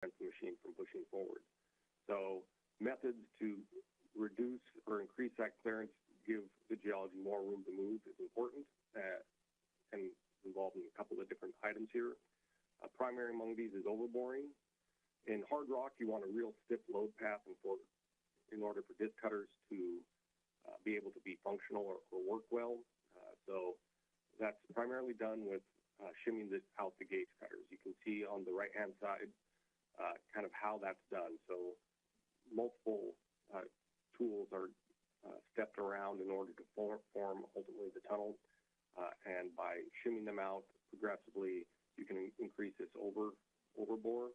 prevents the machine from pushing forward. So methods to reduce or increase that clearance, give the geology more room to move is important and involving a couple of different items here. Primary among these is overboring. In hard rock, you want a real stiff load path in order for disc cutters to be able to be functional or work well. So that's primarily done with shimming out the gauge cutters. You can see on the right-hand side kind of how that's done. So multiple tools are stepped around in order to form ultimately the tunnel. And by shimming them out progressively, you can increase this overbore.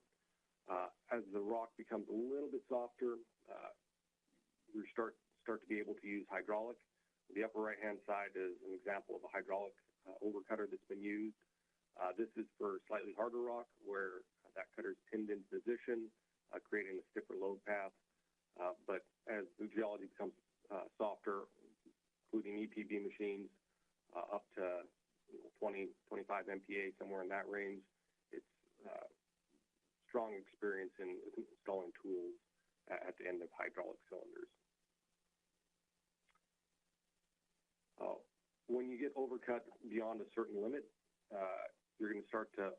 As the rock becomes a little bit softer, we start to be able to use hydraulic. The upper right-hand side is an example of a hydraulic overcutter that's been used. This is for slightly harder rock where that cutter is pinned into position, creating a stiffer load path. But as the geology becomes softer, including EPB machines up to 20, 25 MPa, somewhere in that range, it's strong experience in installing tools at the end of hydraulic cylinders. When you get overcut beyond a certain limit, you're going to start to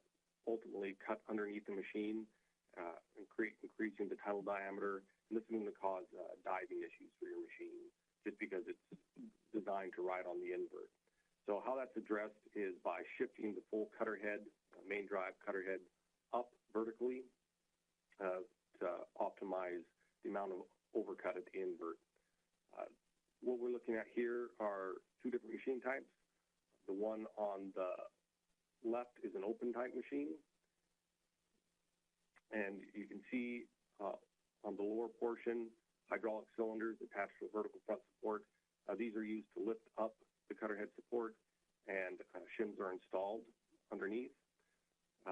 ultimately cut underneath the machine, increasing the tunnel diameter, and this is going to cause diving issues for your machine just because it's designed to ride on the invert. So how that's addressed is by shifting the full cutter head, main drive cutter head, up vertically to optimize the amount of overcut at the invert. What we're looking at here are two different machine types. The one on the left is an open type machine. And you can see on the lower portion, hydraulic cylinders attached to a vertical front support. These are used to lift up the cutter head support, and shims are installed underneath.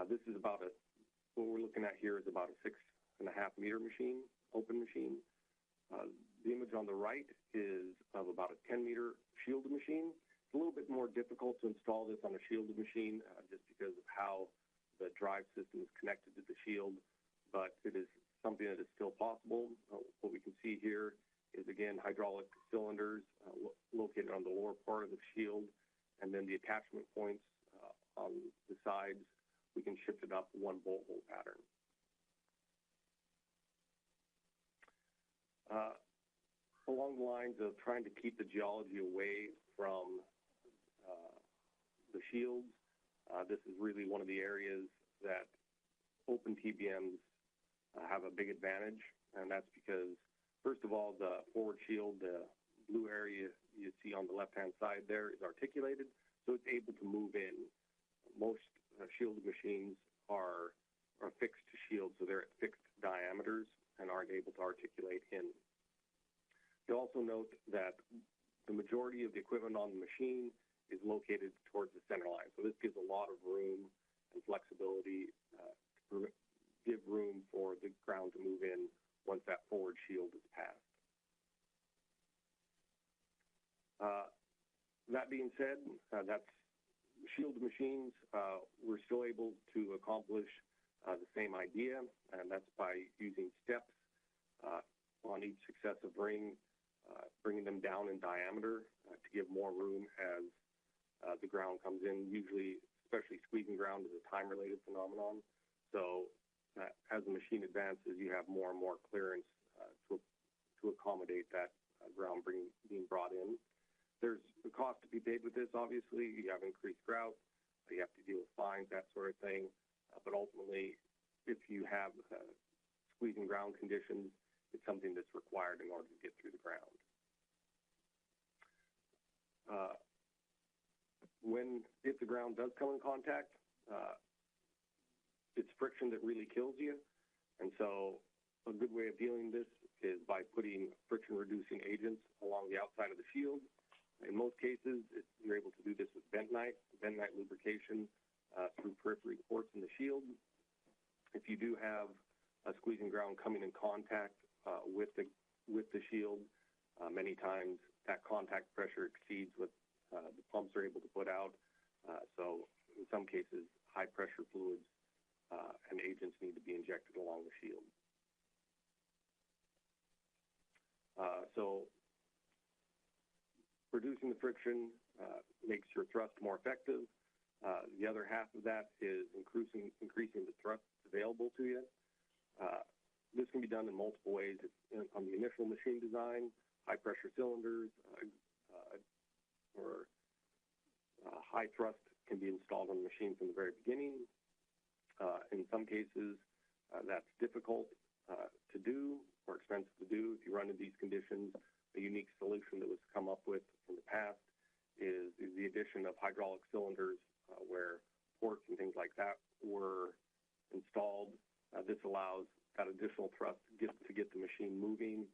This is what we're looking at here is about a 6.5 meter machine, open machine. The image on the right is of about a 10 meter shielded machine. It's a little bit more difficult to install this on a shielded machine just because of how the drive system is connected to the shield, but it is something that is still possible. What we can see here is, again, hydraulic cylinders located on the lower part of the shield, and then the attachment points on the sides, we can shift it up one bolt hole pattern. Along the lines of trying to keep the geology away from the shields, this is really one of the areas that open TBMs have a big advantage, and that's because, first of all, the forward shield, the blue area you see on the left-hand side there is articulated, so it's able to move in. Most shielded machines are fixed to shield, so they're at fixed diameters and aren't able to articulate in. You'll also note that the majority of the equipment on the machine is located towards the center line. So this gives a lot of room and flexibility to give room for the ground to move in once that forward shield is passed. That being said, that's shielded machines. We're still able to accomplish the same idea, and that's by using steps on each successive ring, bringing them down in diameter to give more room as the ground comes in. Usually, especially squeezing ground is a time-related phenomenon. So as the machine advances, you have more and more clearance to accommodate that ground being brought in. There's a cost to be paid with this, obviously. You have increased grout. You have to deal with fines, that sort of thing. But ultimately, if you have squeezing ground conditions, it's something that's required in order to get through the ground. If the ground does come in contact, it's friction that really kills you. And so a good way of dealing with this is by putting friction-reducing agents along the outside of the shield. In most cases, you're able to do this with bentonite lubrication through periphery ports in the shield. If you do have a squeezing ground coming in contact with the shield, many times that contact pressure exceeds what the pumps are able to put out. So in some cases, high-pressure fluids and agents need to be injected along the shield. So reducing the friction makes your thrust more effective. The other half of that is increasing the thrust available to you. This can be done in multiple ways. On the initial machine design, high-pressure cylinders or high thrust can be installed on the machine from the very beginning. In some cases, that's difficult to do or expensive to do. If you run into these conditions, a unique solution that was come up with in the past is the addition of hydraulic cylinders where ports and things like that were installed. This allows that additional thrust to get the machine moving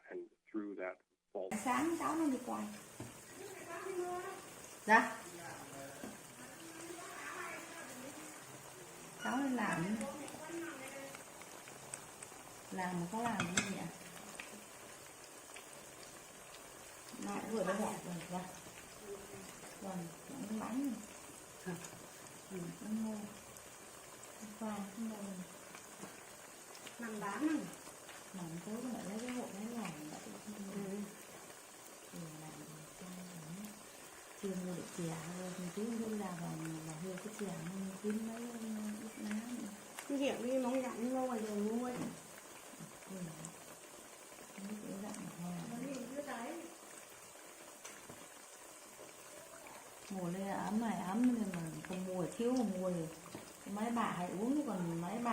and through that fault. Sáng cháu nó đi quay. Dạ. Cháu đi làm đi. Làm mà có làm cái gì ạ? Mẹ vừa mới gọi rồi. Dạ. Vâng, nó bánh này. Nó ngô. Nó khoai, nó ngô. Nằm bán này. Làm tối mà lấy cái hộp đấy làm vậy. Thì làm cho nó chưa mua được chè thôi. Mình tí nữa là hơi cái chè mình kiếm mấy ít ná nữa. Cái kiểu đi mong dặn ngô rồi rồi mua ấy. Mấy kiểu dặn hoa. Mùa lên ấm này ấm nên mà không mua thiếu mà mua thì mấy bà hay uống chứ còn mấy bà